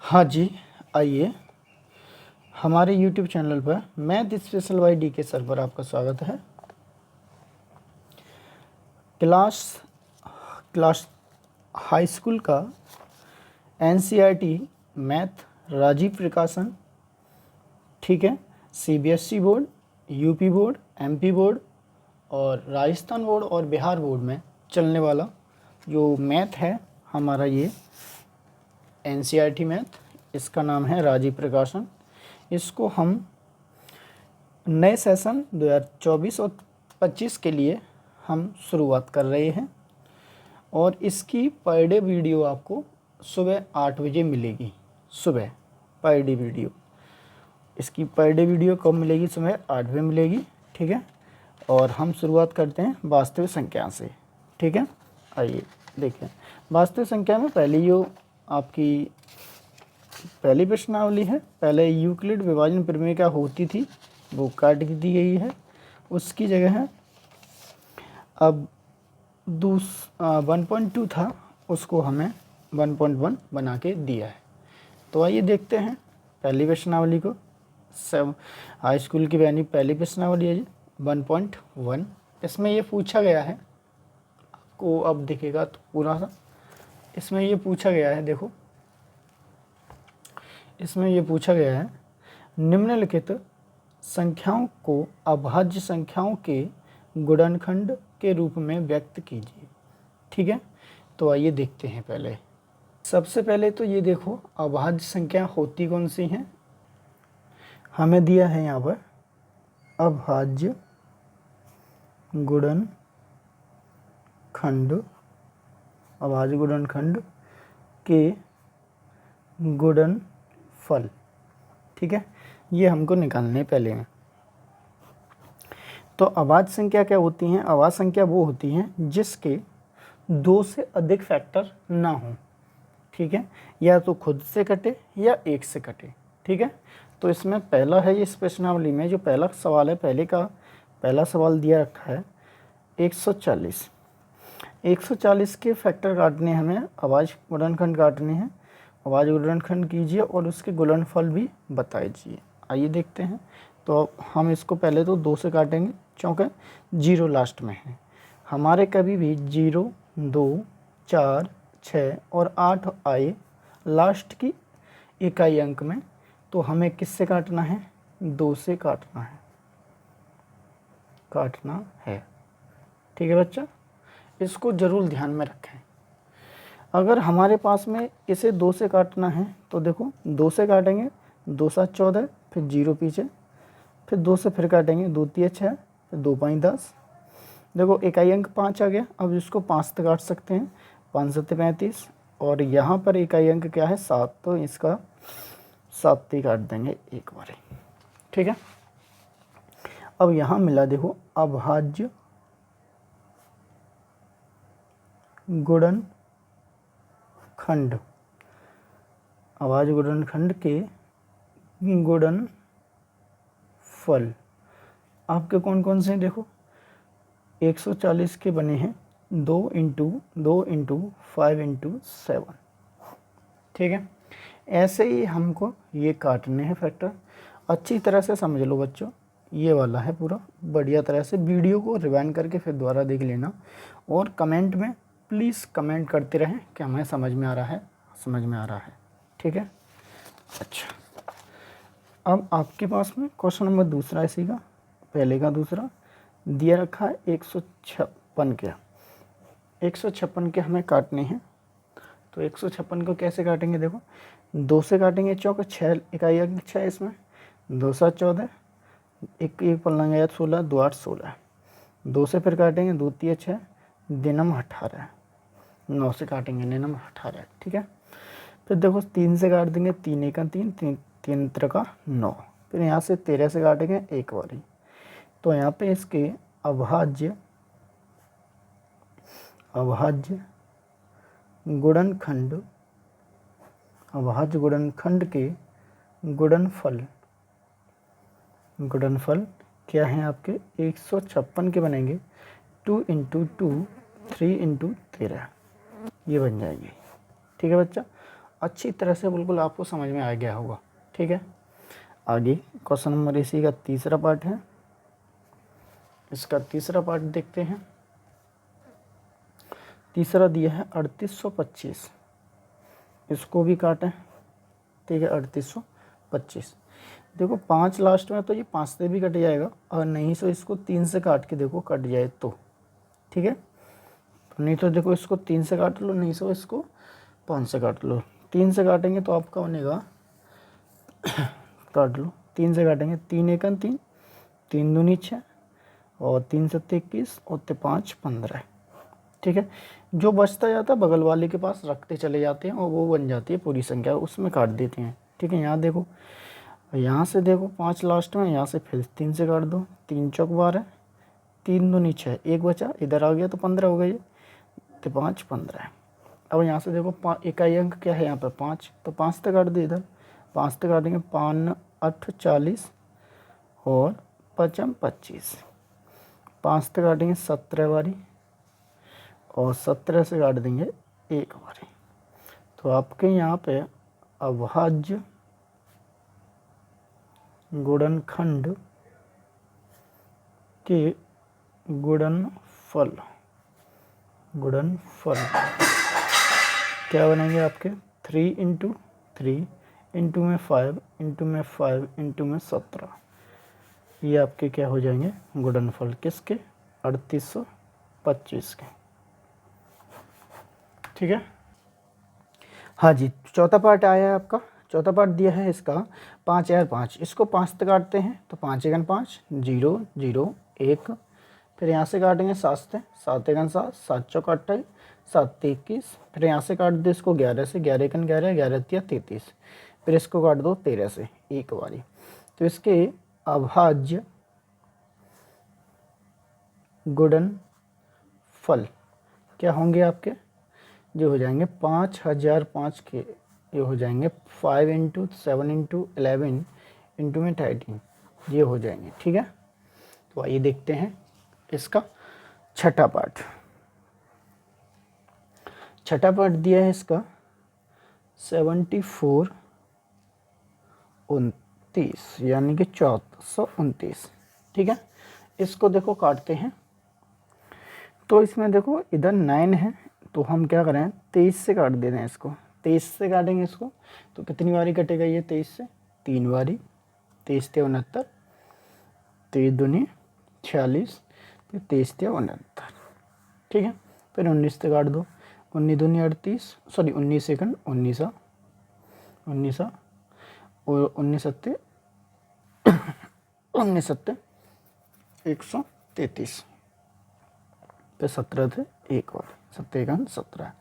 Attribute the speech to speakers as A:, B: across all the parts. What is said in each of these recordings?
A: हाँ जी, आइए हमारे YouTube चैनल पर math special bye DK sir पर आपका स्वागत है। क्लास हाई स्कूल का NCERT मैथ राजीव प्रकाशन, ठीक है, CBSE board, UP board, MP board और राजस्थान बोर्ड और बिहार बोर्ड में चलने वाला जो मैथ है हमारा, ये NCERT मैथ, इसका नाम है राजीव प्रकाशन। इसको हम नए सेशन 2024 और 25 के लिए हम शुरुआत कर रहे हैं और इसकी पर डे वीडियो आपको सुबह 8 बजे मिलेगी। सुबह पर डे वीडियो, इसकी पर डे वीडियो कब मिलेगी? सुबह 8 बजे मिलेगी, ठीक है। और हम शुरुआत करते हैं वास्तविक संख्या से, ठीक है। आइए देखें, वास्तविक संख्या में पहली जो आपकी पहली प्रश्नावली है, पहले यूक्लिड विभाजन प्रमेय क्या होती थी वो काट दी गई है, उसकी जगह है अब 1.2 था, उसको हमें 1.1 बना के दिया है। तो आइए देखते हैं पहली प्रश्नावली को। सब हाई स्कूल की पहली प्रश्नावली है जी 1.1। इसमें ये पूछा गया है, आपको अब दिखेगा तो पूरा सा, इसमें ये पूछा गया है, देखो इसमें ये पूछा गया है निम्नलिखित संख्याओं को अभाज्य संख्याओं के गुणनखंड के रूप में व्यक्त कीजिए, ठीक है। तो आइए देखते हैं। पहले सबसे पहले तो ये देखो अभाज्य संख्या होती कौन सी हैं, हमें दिया है यहाँ पर अभाज्य गुणनखंड, अभाज्य गुणनखंड के गुणनफल, ठीक है, ये हमको निकालने पहले में। तो अभाज्य संख्या क्या होती हैं? अभाज्य संख्या वो होती हैं जिसके 2 से अधिक फैक्टर ना हो, ठीक है, या तो खुद से कटे या 1 से कटे, ठीक है। तो इसमें पहला है, इस प्रश्नावली में जो पहला सवाल है, पहला सवाल दिया रखा है 140। 140 के फैक्टर काटने हमें, अभाज्य गुणनखंड काटने हैं। अभाज्य गुणनखंड कीजिए और उसके गुणनफल भी बताइए। आइए देखते हैं। तो हम इसको पहले तो 2 से काटेंगे क्योंकि 0 लास्ट में है हमारे। कभी भी 0, 2, 4, 6 और 8 आए लास्ट की इकाई अंक में, तो हमें किससे काटना है? 2 से काटना है, ठीक है बच्चा, इसको ज़रूर ध्यान में रखें। अगर हमारे पास में इसे 2 से काटना है तो देखो 2 से काटेंगे, 2 7 14, फिर 0 पीछे, फिर 2 से फिर काटेंगे, 2 3 6, फिर 2 5 10। देखो इकाई अंक 5 आ गया, अब इसको 5 से काट सकते हैं, 5 7 35, और यहाँ पर इकाई अंक क्या है? 7, तो इसका 7 ही काट देंगे एक बार, ठीक है। अब यहाँ मिला देखो अभाज्य गुणनखंड, अभाज्य गुणनखंड के गुणनफल आपके कौन कौन से हैं? देखो 140 के बने हैं 2 × 2 × 5 × 7, ठीक है। ऐसे ही हमको ये काटने हैं फैक्टर। अच्छी तरह से समझ लो बच्चों, ये वाला है पूरा बढ़िया तरह से। वीडियो को रिवाइंड करके फिर दोबारा देख लेना और कमेंट में प्लीज़ कमेंट करते रहें कि हमें समझ में आ रहा है, ठीक है। अच्छा, अब आपके पास में क्वेश्चन नंबर दूसरा इसी का, पहले का दूसरा दिया रखा है 156 के। 156 के हमें काटने हैं, तो 156 को कैसे काटेंगे? देखो 2 से काटेंगे क्योंकि 6 इकाई अंक 6 इसमें, 2 7 14, एक पलंग 16, 2 8 16, 2 से फिर काटेंगे, 2 3 6, दिनम 18, 9 से काटेंगे, निनम 18, ठीक है। फिर देखो 3 से काट देंगे, 3 1 3, 3 3 9, फिर यहाँ से 13 से काटेंगे एक बारी। तो यहाँ पे इसके अभाज्य गुणनखंड के गुणनफल क्या हैं आपके? 156 के बनेंगे 2 × 2, 3 × 13, ये बन जाएगी, ठीक है बच्चा। अच्छी तरह से बिल्कुल आपको समझ में आ गया होगा। ठीक है, आगे क्वेश्चन नंबर इसी का तीसरा पार्ट है। इसका तीसरा पार्ट देखते हैं। तीसरा दिया है 3825, इसको भी काटें। ठीक है, 3825। देखो 5 लास्ट में, तो ये 5 से भी कट जाएगा, और नहीं तो इसको 3 से काट के देखो कट जाए तो। ठीक है, नहीं तो देखो इसको 3 से काट लो, नहीं तो इसको 5 से काट लो। 3 से काटेंगे तो आपका बनेगा काट लो, 3 से काटेंगे 3 एकन 3, 3 दूनी 6, और 3 सत्ते 21, और 5 15। ठीक है, जो बचता जाता है बगल वाले के पास रखते चले जाते हैं, और वो बन जाती है पूरी संख्या, उसमें काट देते हैं। ठीक है, यहाँ देखो, यहाँ से देखो 5 लास्ट में, यहाँ से फिर 3 से काट दो, 3 चौक 12, 3 दूनी 6, एक बचा, इधर आ गया तो 15 हो गई, तो 5 15। अब यहाँ से देखो इकाई अंक क्या है यहाँ पर 5, तो 5 तक काट दो, इधर 5 तक काटेंगे, 5 8 40, और 5 25, 5 तक काटेंगे 17 बारी, और 17 से काट देंगे एक बारी। तो आपके यहाँ पे अभाज्य गुणनखंड के गुणनफल क्या बनेंगे आपके 3 इंटू 3 इंटू में 5 इंटू में 5 इंटू में 17। ये आपके क्या हो जाएंगे गुणनफल, किसके 3825 के। ठीक है, हाँ जी, चौथा पार्ट आया है आपका। चौथा पार्ट दिया है इसका 5 यार 5, इसको 5 तक काटते हैं, तो 5 एकन 5 0 0 1, फिर यहाँ से काटेंगे 7 से, 7 एकन 7, 7 चौक 28, 7 21, फिर यहाँ से काट दो इसको 11 से, 11 एकन 11, 11 तिया 33, फिर इसको काट दो 13 से एक बारी। तो इसके अभाज्य गुणनफल क्या होंगे आपके, जो हो जाएंगे 5005 के, ये हो जाएंगे 5 इंटू 7 इंटू 11 इंटू में 13, ये हो जाएंगे। ठीक है, तो आइए देखते हैं इसका छठा पार्ट। छठा पार्ट दिया है इसका 74 29, यानी कि 1429। ठीक है, इसको देखो काटते हैं, तो इसमें देखो इधर 9 है, तो हम क्या करें 23 से काट देते हैं इसको। 23 से काटेंगे इसको, तो कितनी बारी कटेगा ये 23 से, 3 बारी, 23 ते 69, 23 दूनी 46, फिर 23 ते 69। ठीक है, फिर 19 से काट दो, 19 दूनी 38, सॉरी 19 सेकंड 19 और 19 सत्ते 133, फिर 17 थे एक बार, 7 एकन 17।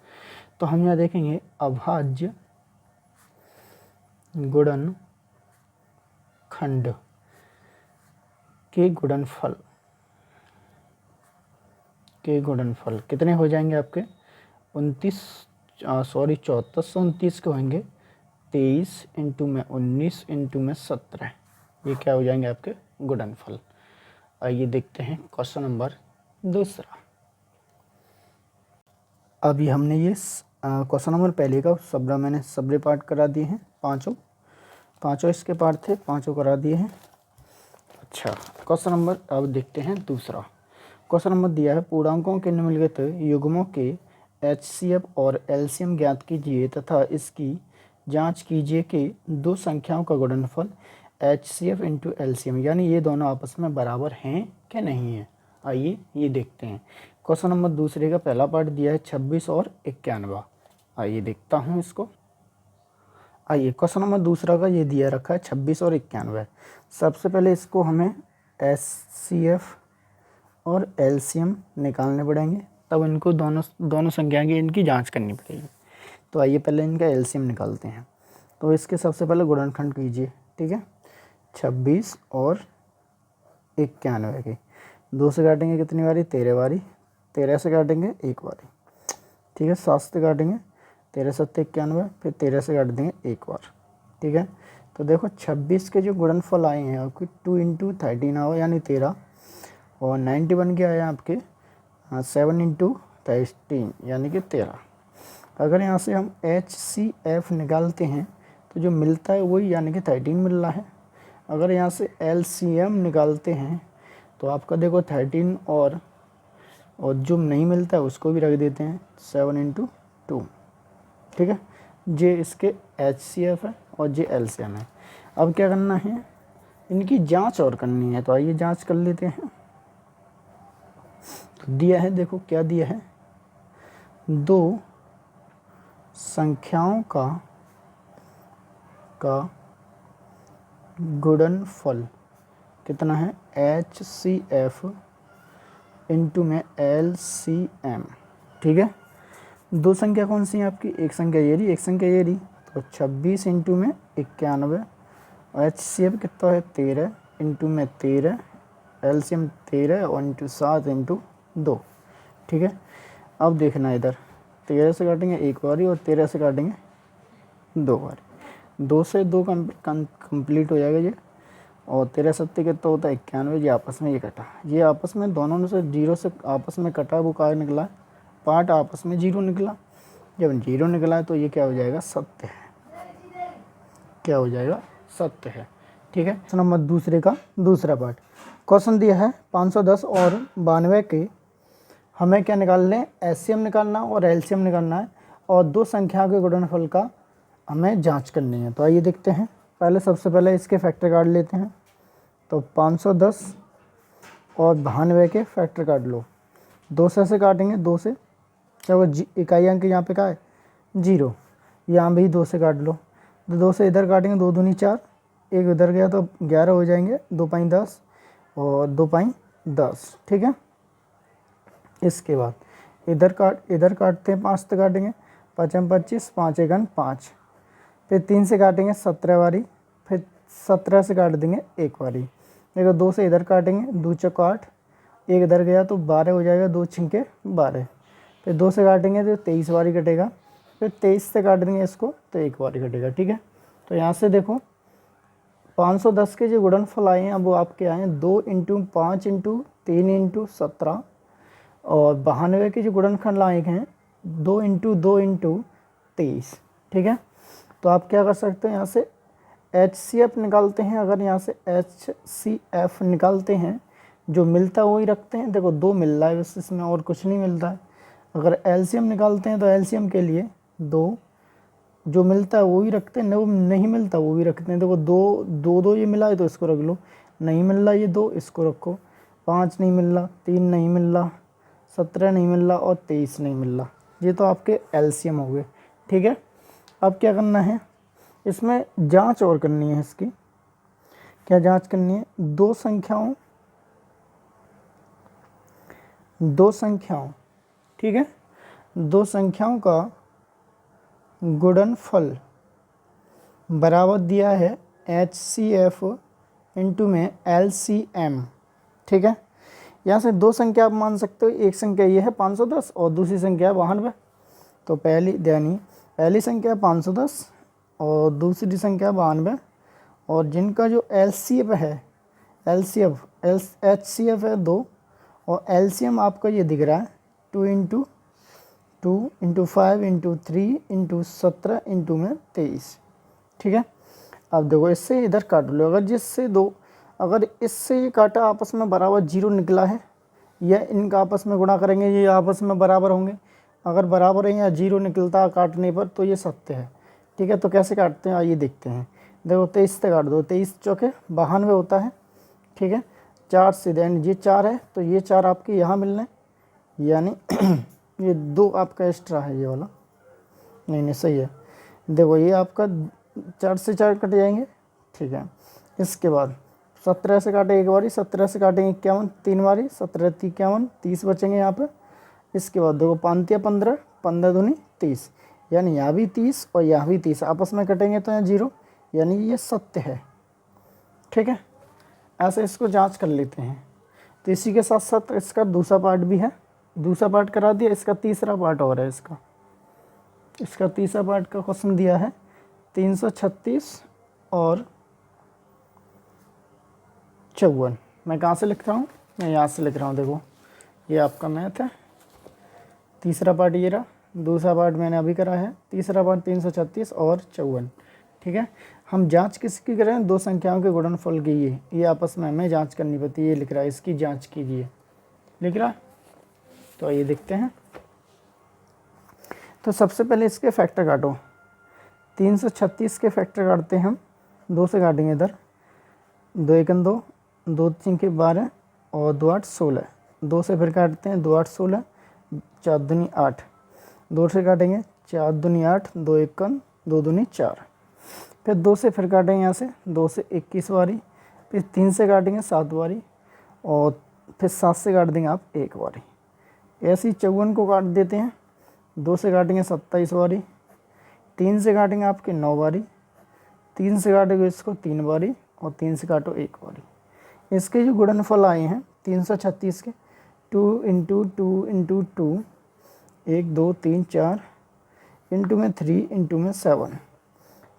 A: तो हम यहाँ देखेंगे अभाज्य गुणनखंड के गुणनफल कितने हो जाएंगे आपके 1429 के होंगे 23 इंटू में 19 इंटू में 17, ये क्या हो जाएंगे आपके गुणनफल। आइए देखते हैं क्वेश्चन नंबर दूसरा। अभी हमने ये क्वेश्चन नंबर पहले का मैंने सबरे पार्ट करा दिए हैं, पाँचों इसके पार्ट थे, पाँचों करा दिए हैं। अच्छा, क्वेश्चन नंबर अब देखते हैं दूसरा। क्वेश्चन नंबर दिया है पूर्णांकों के निम्नलिखित युग्मों के HCF और LCM ज्ञात कीजिए तथा इसकी जांच कीजिए कि दो संख्याओं का गुणनफल HCF इंटू LCM, यानी ये दोनों आपस में बराबर हैं कि नहीं है। आइए ये देखते हैं। क्वेश्चन नंबर दूसरे का पहला पार्ट दिया है 26 और 91। आइए देखता हूँ इसको। आइए क्वेश्चन नंबर दूसरा का ये दिया रखा है 26 और 91। सबसे पहले इसको हमें HCF और LCM निकालने पड़ेंगे, तब इनको दोनों संख्या की इनकी जांच करनी पड़ेगी। तो आइए पहले इनका LCM निकालते हैं। तो इसके सबसे पहले गुणनखंड कीजिए। ठीक है, 26 और 91 की 2 से काटेंगे कितनी बारी 13 बारी, 13 से काटेंगे एक बारी। ठीक है, 7 से काटेंगे 13 7 91, फिर 13 से काट देंगे एक बार। ठीक है, तो देखो 26 के जो गुणनफल आए हैं आपके 2 इंटू 13 आओ यानी 13, और 91 के आए आपके 7 इंटू 13 यानी कि 13। अगर यहाँ से हम HCF निकालते हैं तो जो मिलता है वही, यानी कि 13 मिल रहा है। अगर यहाँ से LCM निकालते हैं तो आपका देखो 13 और जो नहीं मिलता है उसको भी रख देते हैं 7 × 2, ठीक है। ये इसके HCF है और ये LCM है। अब क्या करना है, इनकी जांच और करनी है, तो आइए जांच कर लेते हैं। तो दिया है, देखो क्या दिया है, दो संख्याओं का गुणनफल कितना है, HCF इंटू में LCM, ठीक है। दो संख्या कौन सी है आपकी, एक संख्या ये रही, एक संख्या ये रही, तो 26 इंटू में 91 और HCF कितना है 13 इंटू में 13, LCM 13 और इंटू 7 इंटू 2, ठीक है। अब देखना इधर 13 से काटेंगे एक बारी और 13 से काटेंगे दो बारी, 2 से 2 कंप्लीट हो जाएगा ये, और 13 सत्ते कितना होता है 91, ये आपस में ये कटा, ये आपस में दोनों में से 0 से आपस में कटा, वो क्या निकला, पार्ट आपस में 0 निकला। जब 0 निकला है तो ये क्या हो जाएगा, सत्य है, क्या हो जाएगा, सत्य है, ठीक है। नंबर दूसरे का दूसरा पार्ट, क्वेश्चन दिया है 510 और 92 के हमें क्या निकालना है, HCM निकालना और LCM निकालना है, और दो संख्या के गुणनफल का हमें जांच करनी है। तो आइए देखते हैं, पहले सबसे पहले इसके फैक्टर काट लेते हैं। तो 510 और 92 के फैक्टर काट लो, 2 से काटेंगे, 2 से, चलो इकाई अंक यहाँ पे क्या है 0, यहाँ भी 2 से काट लो, तो 2 से इधर काटेंगे, 2 दूनी 4, एक इधर गया तो 11 हो जाएंगे, 2 5 10 और 2 5 10, ठीक है। इसके बाद इधर काटते हैं, 5 से काटेंगे, 5 में 25, 5 1 5, फिर 3 से काटेंगे 17 बारी, फिर 17 से काट देंगे एक बारी। देखो 2 से इधर काटेंगे, 2 चौक 8, एक इधर गया तो 12 हो जाएगा, 2 छिंके 12, फिर 2 से काटेंगे तो 23 बारी कटेगा, फिर 23 से काट देंगे इसको तो एक बारी कटेगा, ठीक है। तो यहाँ से देखो 510 के जो गुणनफल आए हैं, अब वो आपके आए हैं 2 × 5 × 3 × 17, और 92 के जो गुणनफल आए हैं 2 × 2 × 23, ठीक है। तो आप क्या कर सकते हैं, यहाँ से HCF निकालते हैं। अगर यहाँ से HCF निकालते हैं, जो मिलता है वही रखते हैं, देखो 2 मिल रहा है बस, इसमें और कुछ नहीं मिलता है। अगर LCM निकालते हैं तो LCM के लिए 2, जो मिलता है वही रखते हैं, नहीं मिलता वो भी रखते हैं। देखो 2 ये मिला है तो इसको रख लो, नहीं मिल रहा ये 2, इसको रखो, 5 नहीं मिल रहा, 3 नहीं मिल रहा, 17 नहीं मिल रहा और 23 नहीं मिल रहा, ये तो आपके LCM हो गए, ठीक है। अब क्या करना है, इसमें जांच और करनी है इसकी, क्या जांच करनी है, दो संख्याओं, ठीक है, दो संख्याओं का गुणनफल बराबर दिया है HCF इंटू में LCM, ठीक है। यहाँ से दो संख्या आप मान सकते हो, एक संख्या ये है 510 और दूसरी संख्या है 92। तो पहली संख्या 510 और दूसरी संख्या 92, और जिनका जो HCF है 2 और LCM आपका ये दिख रहा है 2 × 2 × 5 × 3 × 17 × में 23, ठीक है। अब देखो इससे इधर काट लो, अगर इससे ये काटा आपस में बराबर 0 निकला है, या इनका आपस में गुणा करेंगे ये आपस में बराबर होंगे, अगर बराबर है या 0 निकलता काटने पर तो ये सत्य है, ठीक है। तो कैसे काटते हैं आइए देखते हैं। देखो 23 से काट दो, 23 चौके 92 होता है, ठीक है। 4 से देन ये 4 है तो ये 4 आपके यहाँ मिलने, यानी ये 2 आपका एक्स्ट्रा है, ये वाला नहीं सही है। देखो ये आपका 4 से 4 कट जाएंगे, ठीक है। इसके बाद 17 से काटे एक बारी, 17 से काटेंगे 51 3 बारी, 17 51 30 बचेंगे यहाँ पे। इसके बाद देखो 5 या 15, 15 दूनी 30, यानी यहाँ भी 30 और यहाँ भी 30 आपस में कटेंगे तो यहाँ 0, यानी ये सत्य है, ठीक है। ऐसे इसको जांच कर लेते हैं। तो इसी के साथ साथ इसका दूसरा पार्ट भी है, दूसरा पार्ट करा दिया, इसका तीसरा पार्ट और है। इसका तीसरा पार्ट का क्वेश्चन दिया है 336 और 54। मैं कहाँ से लिख रहा हूँ, मैं यहाँ से लिख रहा हूँ। देखो ये आपका मैथ है, तीसरा पार्ट ये रहा, दूसरा पार्ट मैंने अभी करा है, तीसरा पार्ट 336 और 54। ठीक है, हम जांच किसकी कर रहे हैं, दो संख्याओं के गुणनफल की। ये आपस में हमें जांच करनी पड़ती है। ये लिख रहा है इसकी जांच कीजिए, लिख रहा है। तो ये देखते हैं। तो सबसे पहले इसके फैक्टर काटो। 336 के फैक्टर काटते हैं हम, 2 से काटेंगे इधर। 2 एकम 2, 2 3 के 12 और 2 8 16। 2 से फिर काटते हैं, 2 8 16, 4 दूनी 8। 2 से काटेंगे, 4 दूनी 8, 2 एकम 2 दूनी 4। फिर 2 से फिर काटेंगे यहाँ से, 2 से 21 बारी। फिर 3 से काटेंगे 7 बारी और फिर 7 से काट देंगे आप 1 बारी। ऐसे ही 54 को काट देते हैं। 2 से काटेंगे 27 बारी, 3 से काटेंगे आपके 9 बारी, 3 से काटेंगे इसको 3 बारी और 3 से काटो 1 बारी। इसके जो गुणनफल आए हैं 336 के, 2 इंटू 2 इंटू 2, 1 2 3 4, इंटू में 3 इंटू में 7।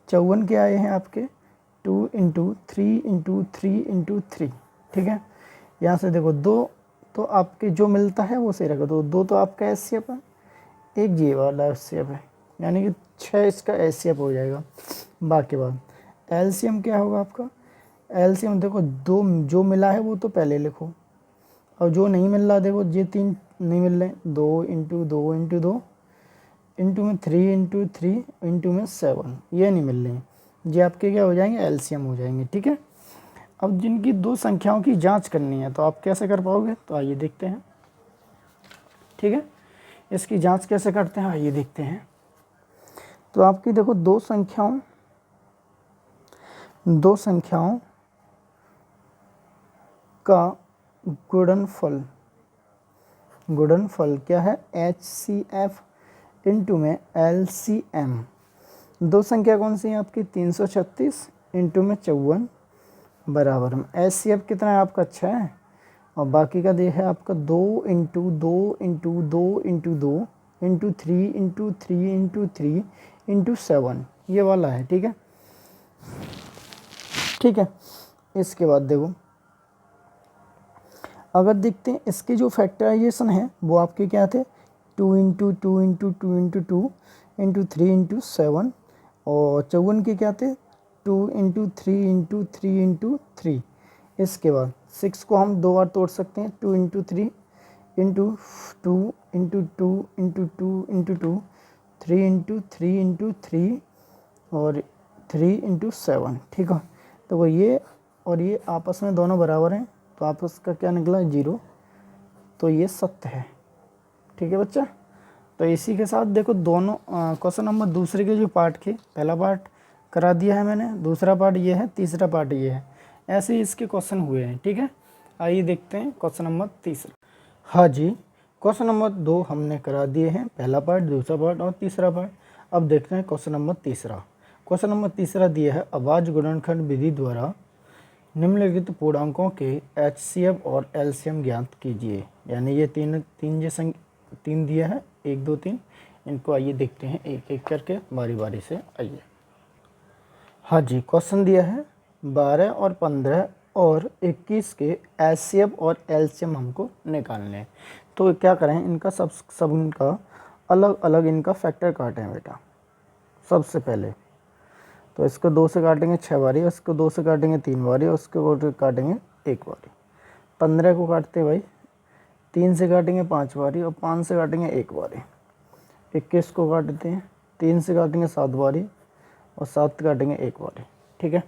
A: 54 के आए हैं आपके 2 इंटू 3 इंटू 3 इंटू 3। ठीक है, यहाँ से देखो 2 तो आपके जो मिलता है वो सही रखो। 2 तो आपका एचसीएफ है, एक ये वाला एचसीएफ है, यानी कि 6 इसका एचसीएफ हो जाएगा। बाकी बात एलसीएम क्या होगा आपका। एलसीएम देखो 2 जो मिला है वो तो पहले लिखो, और जो नहीं मिल रहा देखो ये 3 नहीं मिल रहे, 2 इंटू 2 इंटू 2 इंटू में 3 इंटू 3 इंटू में 7, ये नहीं मिल रहे हैं। ये आपके क्या हो जाएंगे, एलसीएम हो जाएंगे। ठीक है, अब जिनकी 2 संख्याओं की जांच करनी है तो आप कैसे कर पाओगे, तो आइए देखते हैं। ठीक है, इसकी जांच कैसे करते हैं आइए देखते हैं। तो आपकी देखो 2 संख्याओं का गुणनफल क्या है, HCF इंटू में LCM। 2 संख्या कौन सी है आपकी, 336 इंटू में 54 बराबर में HCF कितना है आपका, 6 है। और बाकी का दे है आपका 2 into 2 into 2 into 2 into 3 into 3 into 3 into 7, ये वाला है। ठीक है, ठीक है। इसके बाद देखो अगर देखते हैं इसके जो फैक्टराइजेशन है वो आपके क्या थे, 2 into 2 into 2 into 2 into 3 into 7। और 54 के क्या थे, 2 इंटू 3 इंटू 3 इंटू 3। इसके बाद 6 को हम 2 बार तोड़ सकते हैं, 2 into 3 into 2 into 2 into 2 into 2, 3 into 3 into 3 और 3 इंटू 7। ठीक है, तो वो ये और ये आपस में दोनों बराबर हैं, तो आपस का क्या निकला, 0। तो ये सत्य है। ठीक है बच्चा, तो इसी के साथ देखो दोनों क्वेश्चन नंबर दूसरे के जो पार्ट के, पहला पार्ट करा दिया है मैंने, दूसरा पार्ट ये है, तीसरा पार्ट ये है। ऐसे ही इसके क्वेश्चन हुए हैं। ठीक है, आइए देखते हैं क्वेश्चन नंबर तीसरा। हाँ जी, क्वेश्चन नंबर 2 हमने करा दिए हैं, पहला पार्ट, दूसरा पार्ट और तीसरा पार्ट। अब देखते हैं क्वेश्चन नंबर तीसरा। क्वेश्चन नंबर तीसरा दिया है, अभाज्य गुणनखंड विधि द्वारा निम्नलिखित पूर्णांकों के HCF और LCM ज्ञात कीजिए। यानी ये तीन दिया है, 1 2 3। इनको आइए देखते हैं एक एक करके बारी बारी से। आइए, हाँ जी, क्वेश्चन दिया है 12 और 15 और 21 के HCF और LCM हमको निकालने हैं। तो क्या करें, इनका सब इनका अलग अलग इनका फैक्टर काटें बेटा। सबसे पहले तो इसको 2 से काटेंगे 6 बारी, इसको 2 से काटेंगे 3 बारी और उसको काटेंगे 1 बारी। 15 को काटते भाई 3 से काटेंगे 5 बारी और 5 से काटेंगे 1 बारी। 21 को काटते हैं 3 से काटेंगे 7 बारी और 7 काटेंगे 1 बारी। ठीक है,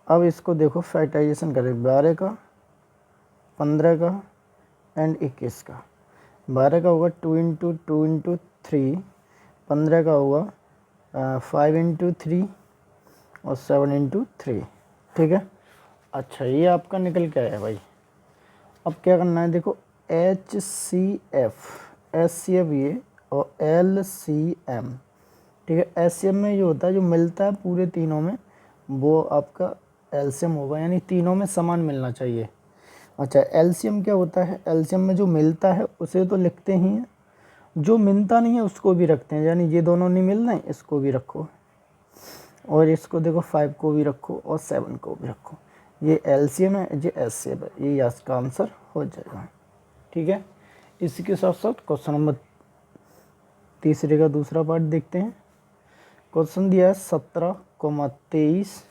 A: अब इसको देखो फैक्टराइजेशन करें, 12 का, 15 का एंड 21 का। 12 का होगा 2 इंटू 2 इंटू 3, 15 का होगा 5 इंटू 3 और 7 इंटू 3। ठीक है, अच्छा ये आपका निकल के आया भाई। अब क्या करना है, देखो HCF ये और LCM। ठीक है, HCM में ये होता है जो मिलता है पूरे तीनों में, वो आपका LCM होगा, यानी तीनों में समान मिलना चाहिए। अच्छा, LCM क्या होता है, LCM में जो मिलता है उसे तो लिखते ही हैं, जो मिलता नहीं है उसको भी रखते हैं। यानी ये दोनों नहीं मिल रहे हैं, इसको भी रखो और इसको देखो 5 को भी रखो और 7 को भी रखो। ये LCM है, ये HCF है, ये इसका आंसर हो जाएगा। ठीक है, इसी के साथ साथ क्वेश्चन नंबर तीसरे का दूसरा पार्ट देखते हैं। क्वेश्चन दिया है 17, 23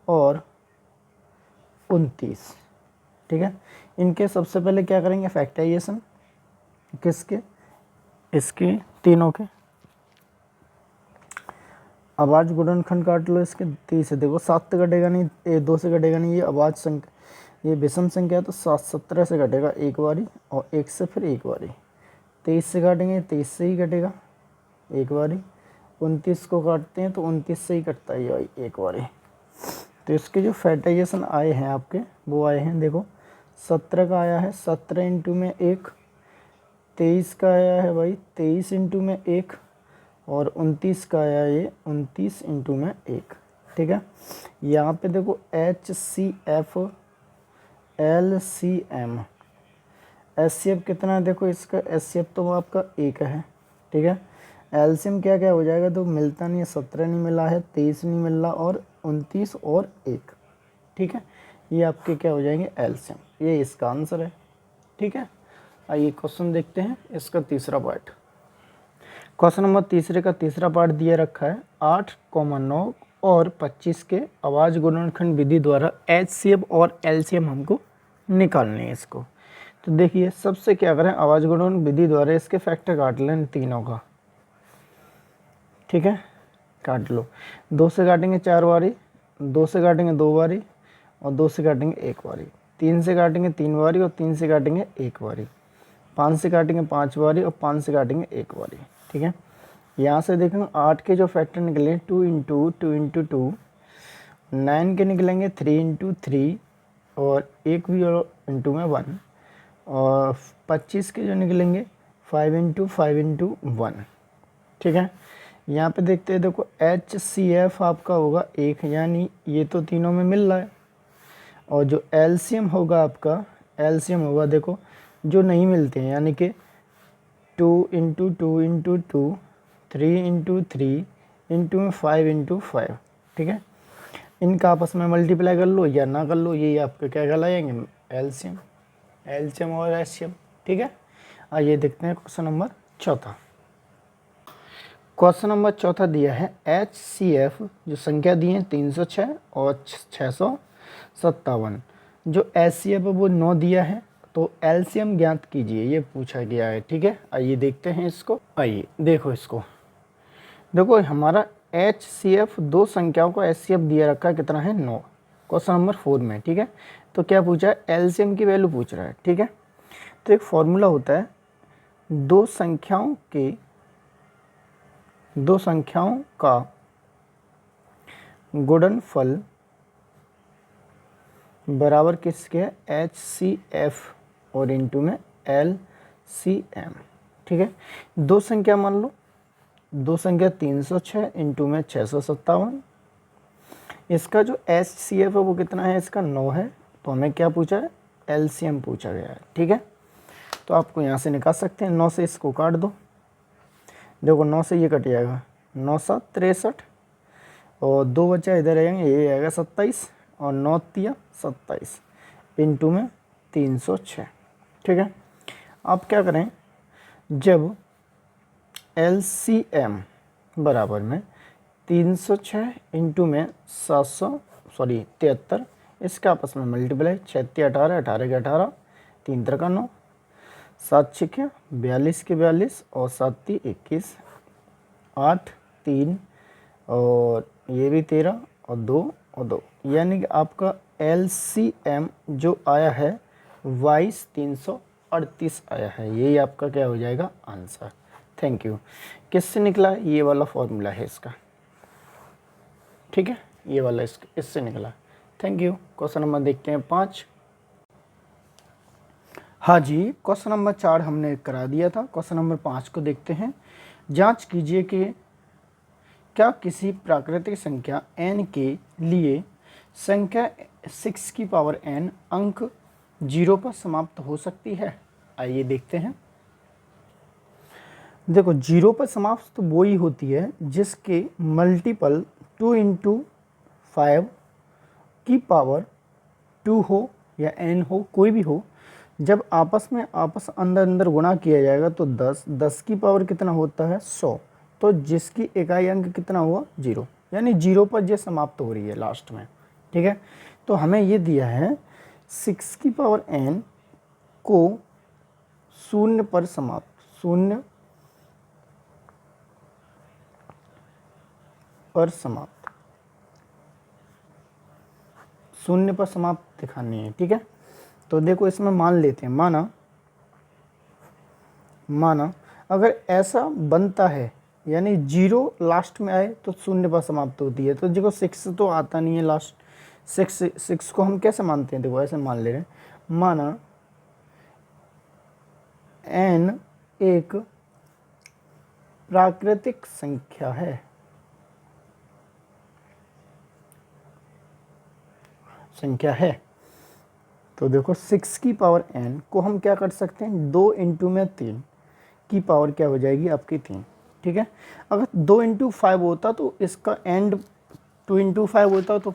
A: और 29। ठीक है, इनके सबसे पहले क्या करेंगे, फैक्टराइजेशन किसके, इसके तीनों के। आवाज गुणनखंड काट लो इसके 30 से, देखो 7 से कटेगा नहीं, 2 से कटेगा नहीं, ये आवाज संख्या, ये विषम संख्या है तो 17 से कटेगा एक बारी और 1 से फिर एक बारी। 23 से काटेंगे 23 से ही कटेगा एक बारी। 29 को काटते हैं तो 29 से ही कटता है भाई एक बारी। तो इसके जो फैक्टराइजेशन आए हैं आपके वो आए हैं, देखो 17 का आया है 17 इंटू में 1, 23 का आया है भाई 23 इंटू में 1 और 29 का आया ये 29 इंटू में 1। ठीक है, यहाँ पे देखो HCF LCM, HCF कितना है, देखो इसका HCF तो आपका 1 है। ठीक है, LCM क्या क्या हो जाएगा, तो मिलता नहीं है, 17 नहीं मिला है, 23 नहीं मिल रहा और 29 और 1। ठीक है, ये आपके क्या हो जाएंगे LCM, ये इसका आंसर है। ठीक है, आइए क्वेश्चन देखते हैं इसका तीसरा पार्ट। क्वेश्चन नंबर तीसरे का तीसरा पार्ट दिया रखा है 8, 9 और 25 के आवाज गुणनखंड विधि द्वारा HCF और LCM हमको निकालनी है इसको। तो देखिए सबसे क्या करें, आवाज गुणन विधि द्वारा इसके फैक्टर काट लें तीनों का। ठीक है, काट लो, 2 से काटेंगे 4 बारी, 2 से काटेंगे 2 बारी और 2 से काटेंगे 1 बारी, 3 से काटेंगे 3 बारी और 3 से काटेंगे 1 बारी, 5 से काटेंगे 5 बारी और 5 से काटेंगे 1 बारी। ठीक है, यहाँ से देखेंगे 8 के जो फैक्टर निकले 2 इंटू 2, 9 के निकलेंगे 3 इंटू 3 और 1 भी और इंटू में 1, और 25 के जो निकलेंगे 5 इंटू 1। ठीक है, यहाँ पे देखते हैं, देखो HCF आपका होगा 1, यानी ये तो तीनों में मिल रहा है, और जो LCM होगा आपका, LCM होगा देखो जो नहीं मिलते हैं, यानी कि 2 इंटू 2, 3 इंटू 3 इंटू 5 इंटू 5। ठीक है, इनका आपस में मल्टीप्लाई कर लो या ना कर लो, ये आपके क्या कहलाएंगे, LCM और HCM। ठीक है, आइए देखते हैं क्वेश्चन नंबर चौथा। क्वेश्चन नंबर चौथा दिया है HCF, जो संख्या दी है 306 और 657, जो HCF है वो 9 दिया है, तो LCM ज्ञात कीजिए, ये पूछा गया है। ठीक है, आइए देखते हैं इसको। आइए देखो इसको, देखो हमारा HCF, दो संख्याओं को HCF दिया रखा है, कितना है 9, क्वेश्चन नंबर 4 में। ठीक है, तो क्या पूछा है, LCM की वैल्यू पूछ रहा है। ठीक है, तो एक फॉर्मूला होता है, दो संख्याओं का गुणनफल बराबर किसके, HCF और इंटू में LCM। ठीक है, दो संख्या मान लो, दो संख्या 306 इंटू में 657, इसका जो HCF है वो कितना है, इसका 9 है, तो हमें क्या पूछा है, LCM पूछा गया है। ठीक है, तो आपको यहाँ से निकाल सकते हैं, 9 से इसको काट दो, देखो 9 से ये कट जाएगा, 9 7 63 और 2 बचा इधर आएंगे, ये आएगा 27 और 9 तिया 27 इंटू में 306। ठीक है, आप क्या करें, जब LCM बराबर में 306 इंटू में 73, इसका आपस में मल्टीप्लाई, 6 18, 18 के 18, 3 3 का 9, 7 6 42 के 42 और 7 21, 8 3 और ये भी 13 और 2 और 2, यानी कि आपका LCM जो आया है 22,338 आया है, यही आपका क्या हो जाएगा आंसर। Thank you. किससे निकला, ये वाला फॉर्मूला है इसका। ठीक है, ये वाला इससे निकला। Thank you. क्वेश्चन नंबर देखते हैं 5। हाँ जी, क्वेश्चन नंबर 4 हमने करा दिया था, क्वेश्चन नंबर 5 को देखते हैं। जांच कीजिए कि क्या किसी प्राकृतिक संख्या n के लिए संख्या 6 की पावर n अंक 0 पर समाप्त हो सकती है। आइए देखते हैं। देखो 0 पर समाप्त तो वो ही होती है जिसके मल्टीपल 2 इंटू 5 की पावर 2 हो या n हो, कोई भी हो, जब आपस अंदर अंदर गुणा किया जाएगा तो 10 की पावर कितना होता है 100, तो जिसकी इकाई अंक कितना हुआ 0, यानी 0 पर ये समाप्त हो रही है लास्ट में। ठीक है, तो हमें ये दिया है 6 की पावर n को 0 पर समाप्त, 0 पर समाप्त, 0 पर समाप्त दिखानी है। ठीक है, तो देखो इसमें मान लेते हैं, माना अगर ऐसा बनता है यानी 0 लास्ट में आए तो 0 पर समाप्त होती है। तो देखो 6 तो आता नहीं है लास्ट, 6 को हम कैसे मानते हैं, देखो ऐसे मान ले रहे हैं, माना n एक प्राकृतिक संख्या है, तो देखो 6 की पावर n को हम क्या कर सकते हैं, 2 इंटू में 3 की पावर क्या हो जाएगी आपकी 3। ठीक है, अगर 2 इंटू 5 होता तो इसका एंड 2 इंटू 5 होता तो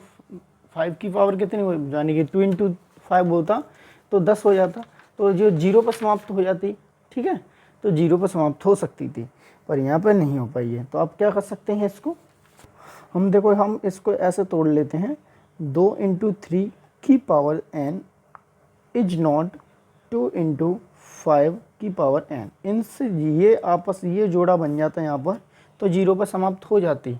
A: 5 की पावर कितनी हो, यानी कि 2 इंटू 5 होता तो 10 हो जाता, तो जो 0 पर समाप्त हो जाती। ठीक है, तो 0 पर समाप्त हो सकती थी, पर यहाँ पर नहीं हो पाई है। तो आप क्या कर सकते हैं इसको, हम देखो हम इसको ऐसे तोड़ लेते हैं, 2 इंटू 3 की power n is not 2 into 5 की पावर n, इनसे ये आपस ये जोड़ा बन जाता है यहाँ पर, तो 0 पर समाप्त हो जाती,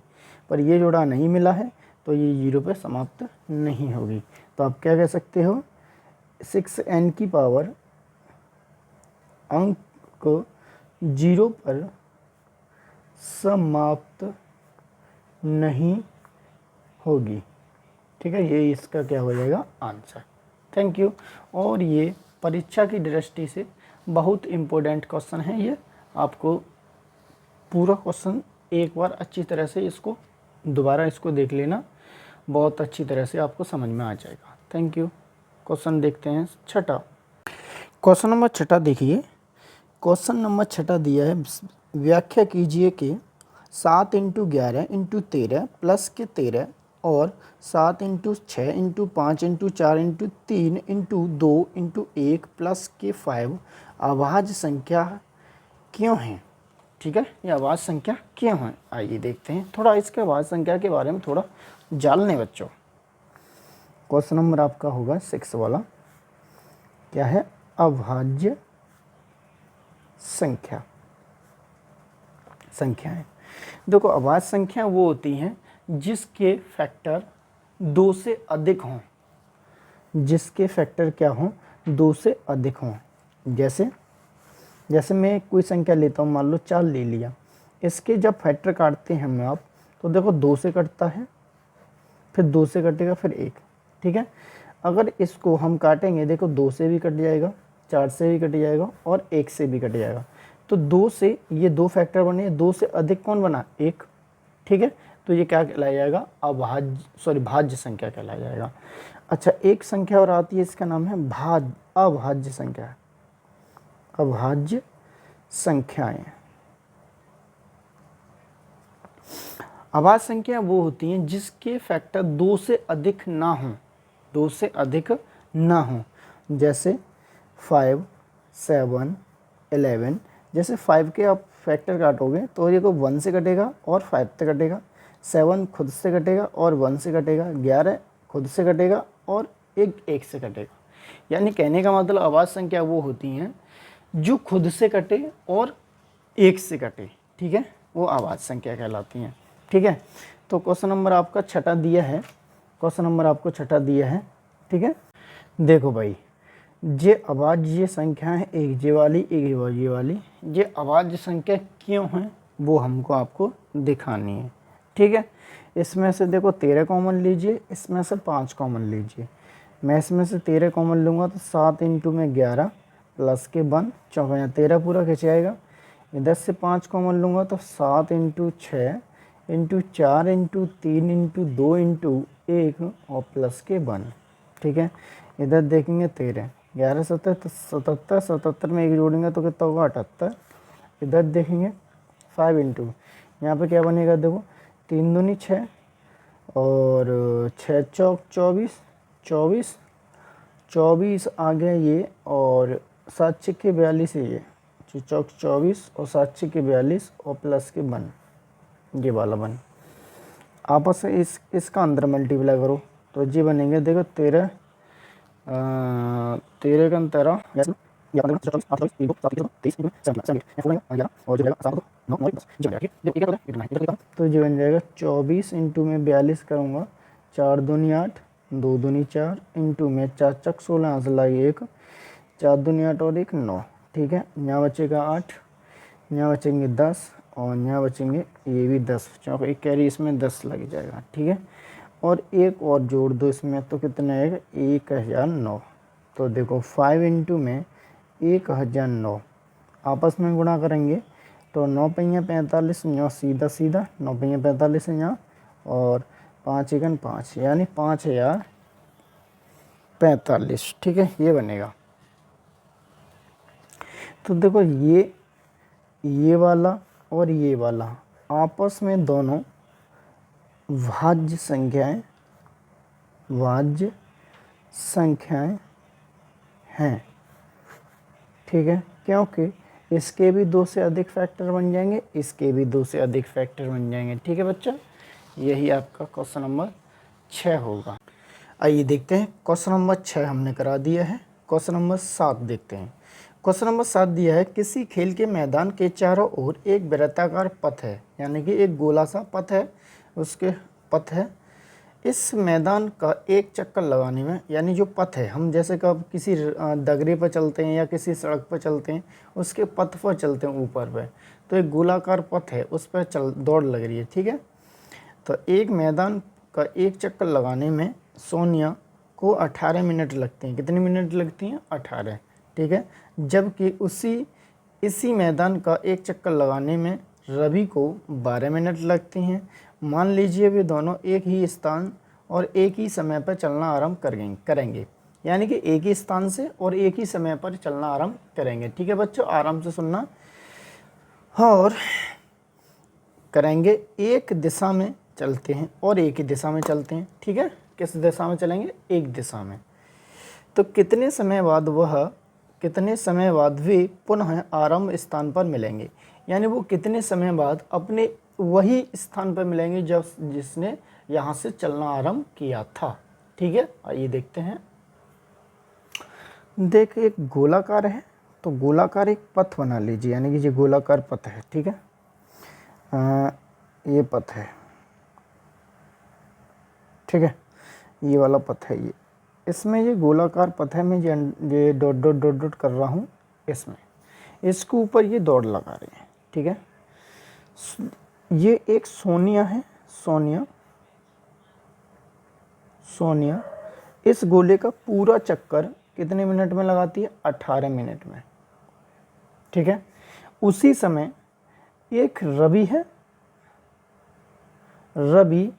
A: पर ये जोड़ा नहीं मिला है तो ये 0 पर समाप्त नहीं होगी। तो आप क्या कह सकते हो, 6n की पावर अंक 0 पर समाप्त नहीं होगी। ठीक है, ये इसका क्या हो जाएगा आंसर। Thank you. और ये परीक्षा की दृष्टि से बहुत इम्पोर्टेंट क्वेश्चन है, ये आपको पूरा क्वेश्चन एक बार अच्छी तरह से इसको दोबारा इसको देख लेना, बहुत अच्छी तरह से आपको समझ में आ जाएगा। Thank you. क्वेश्चन देखते हैं छठा। क्वेश्चन नंबर छठा देखिए, क्वेश्चन नंबर छठा दिया है, व्याख्या कीजिए कि 7 इंटू 11 इंटू 13 प्लस के 13 और 7 into 6 into 5 into 4 into 3 into 2 into 1 plus के 5 अभाज्य संख्या क्यों है। ठीक है, ये अभाज्य संख्या क्यों है, आइए देखते हैं थोड़ा इसके अभाज्य संख्या के बारे में थोड़ा जान लें बच्चों। क्वेश्चन नंबर आपका होगा 6 वाला, क्या है, अभाज्य संख्याएं। देखो अभाज्य संख्या वो होती हैं जिसके फैक्टर 2 से अधिक हों, जिसके फैक्टर क्या हों, 2 से अधिक हों। जैसे मैं कोई संख्या लेता हूँ, मान लो 4 ले लिया, इसके जब फैक्टर काटते हैं हम आप, तो देखो 2 से कटता है, फिर 2 से कटेगा, फिर 1। ठीक है, अगर इसको हम काटेंगे, देखो 2 से भी कट जाएगा, 4 से भी कट जाएगा और 1 से भी कट जाएगा, तो 2 से ये 2 फैक्टर बने, 2 से अधिक कौन बना, 1। ठीक है, तो ये क्या कहलाया जाएगा, भाज्य संख्या कहलाया जाएगा। अच्छा, एक संख्या और आती है, इसका नाम है अभाज्य संख्या, अभाज्य संख्याएं। अभाज्य संख्या वो होती हैं जिसके फैक्टर 2 से अधिक ना हो, 2 से अधिक ना हो। जैसे 5, 7, 11, जैसे 5 के आप फैक्टर काटोगे तो ये को 1 से कटेगा और 5 से कटेगा, 7 खुद से कटेगा और 1 से कटेगा, 11 खुद से कटेगा और 1 से कटेगा। यानी कहने का मतलब अभाज्य संख्या वो होती हैं जो खुद से कटे और 1 से कटे। ठीक है, वो अभाज्य संख्या कहलाती हैं। ठीक है, तो क्वेश्चन नंबर आपका छठा दिया है, क्वेश्चन नंबर आपको छठा दिया है। ठीक है, देखो भाई, ये अभाज्य संख्या है, एक ये वाली एक ये वाली, ये अभाज्य संख्या क्यों है वो हमको आपको दिखानी है। ठीक है, इसमें से देखो 13 कॉमन लीजिए, इसमें से 5 कॉमन लीजिए। मैं इसमें से 13 कॉमन लूँगा तो 7 इंटू में 11 प्लस के 1 चौका, यहाँ 13 पूरा खिंच जाएगा। इधर से 5 कॉमन लूँगा तो 7 into 6 into 4 into 3 into 2 into 1 और प्लस के 1। ठीक है, इधर देखेंगे 13, 11 77, 77 में 1 जोड़ेंगे तो कितना होगा 78। इधर देखेंगे 5 इंटू, यहाँ पे क्या बनेगा, देखो 3 दूनी 6 और 6 चौक 24, 24 24 आ गया ये, और 7 छिक्के 42 है ये, चौक 24 और 7 छिक्के 42 और प्लस के 1, ये वाला 1 आपस में इसका अंदर मल्टीप्लाई करो तो जी बनेंगे। देखो 13 13 का 13 तो जो बन जाएगा 24 इंटू में 42 करूँगा, 4 दूनी 8, 2 दूनी 4 इंटू में 4 चक 16 यहाँ से लाई 1, 4 दूनी 8 और 1 9, ठीक है। यहाँ बचेगा 8, यहाँ बचेंगे 10 और यहाँ बचेंगे ये भी 10, चौक एक कैरी इसमें 10 लग जाएगा, ठीक है। और एक और जोड़ दो इसमें तो कितना आएगा 1009। तो देखो 5 इंटू में 1009 आपस में गुणा करेंगे तो 9 पहिया 45 यहाँ सीधा सीधा 9 पहिया 45 यहाँ और 5 एकन 5 यानी 5045, ठीक है, ये बनेगा। तो देखो ये वाला और ये वाला आपस में दोनों भाज्य संख्याएं हैं, ठीक है, क्योंकि इसके भी 2 से अधिक फैक्टर बन जाएंगे, इसके भी 2 से अधिक फैक्टर बन जाएंगे, ठीक है बच्चा। यही आपका क्वेश्चन नंबर 6 होगा। आइए देखते हैं, क्वेश्चन नंबर 6 हमने करा दिया है। क्वेश्चन नंबर 7 देखते हैं। क्वेश्चन नंबर 7 दिया है, किसी खेल के मैदान के चारों ओर एक वृत्ताकार पथ है, यानी कि एक गोला सा पथ है, उसके पथ है। इस मैदान का एक चक्कर लगाने में, यानी जो पथ है, हम जैसे कब किसी दगरे पर चलते हैं या किसी सड़क पर चलते हैं, उसके पथ पर चलते हैं ऊपर पे, तो एक गोलाकार पथ है, उस पर दौड़ लग रही है, ठीक है। तो एक मैदान का एक चक्कर लगाने में सोनिया को 18 मिनट लगते हैं। कितनी मिनट लगती हैं? 18, ठीक है। जबकि इसी मैदान का एक चक्कर लगाने में रवि को 12 मिनट लगती हैं। मान लीजिए वे दोनों एक ही स्थान और एक ही समय पर चलना आरंभ करेंगे, यानी कि एक ही स्थान से और एक ही समय पर चलना आरंभ करेंगे, ठीक है बच्चों, आराम से सुनना। और करेंगे एक दिशा में चलते हैं और एक ही दिशा में चलते हैं, ठीक है। किस दिशा में चलेंगे? एक दिशा में। तो कितने समय बाद वे पुनः आरंभ स्थान पर मिलेंगे, यानी वो कितने समय बाद अपने वही स्थान पर मिलेंगे जब जिसने यहाँ से चलना आरंभ किया था, ठीक है। आइए देखते हैं। देख, एक गोलाकार है, तो गोलाकार एक पथ बना लीजिए, यानी कि ये गोलाकार पथ है, ठीक है। ये पथ है, ठीक है, ये वाला पथ है ये। इसमें ये गोलाकार पथ है, मैं ये डॉट डॉट डॉट डॉट कर रहा हूँ इसमें, इसके ऊपर ये दौड़ लगा रहे हैं, ठीक है। ये एक सोनिया है, सोनिया इस गोले का पूरा चक्कर कितने मिनट में लगाती है? 18 मिनट में, ठीक है। उसी समय एक रवि है, रवि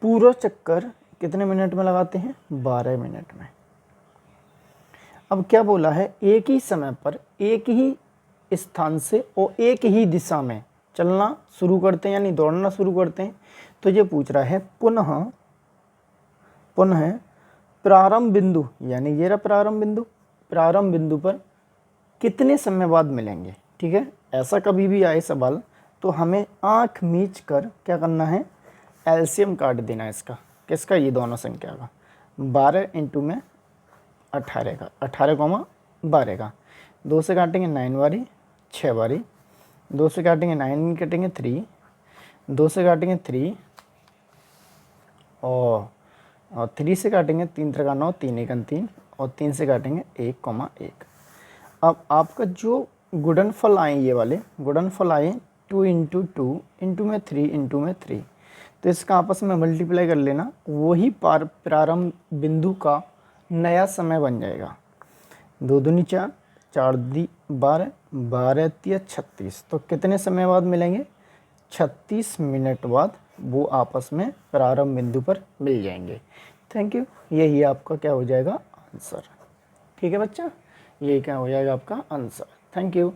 A: पूरा चक्कर कितने मिनट में लगाते हैं? 12 मिनट में। अब क्या बोला है? एक ही समय पर एक ही स्थान से और एक ही दिशा में चलना शुरू करते हैं, यानी दौड़ना शुरू करते हैं। तो ये पूछ रहा है पुनः प्रारंभ बिंदु, यानी ये रहा प्रारंभ बिंदु पर कितने समय बाद मिलेंगे, ठीक है। ऐसा कभी भी आए सवाल तो हमें आंख मीच कर क्या करना है? एलसीएम काट देना है इसका, किसका? ये दोनों संख्या का, 12 इंटू में 18 का, 18,12 का। 2 से काटेंगे 9 बारी, 6 बारी, 2 से काटेंगे 9 काटेंगे 3, 2 से काटेंगे 3 और 3 से काटेंगे 3 3 9, 3 1 3 और 3 से काटेंगे 1,1। अब आपका जो गुणनफल आए, ये वाले गुणनफल आए 2 इंटू 2 इंटू में 3 इंटू में 3, तो इसका आपस में मल्टीप्लाई कर लेना, वही प्रारंभ बिंदु का नया समय बन जाएगा। 2 दूनी 4, 4 दी 12, 12 तिया 36, तो कितने समय बाद मिलेंगे? 36 मिनट बाद वो आपस में प्रारंभ बिंदु पर मिल जाएंगे। Thank you. यही आपका क्या हो जाएगा? आंसर, ठीक है बच्चा, यही क्या हो जाएगा आपका आंसर। Thank you.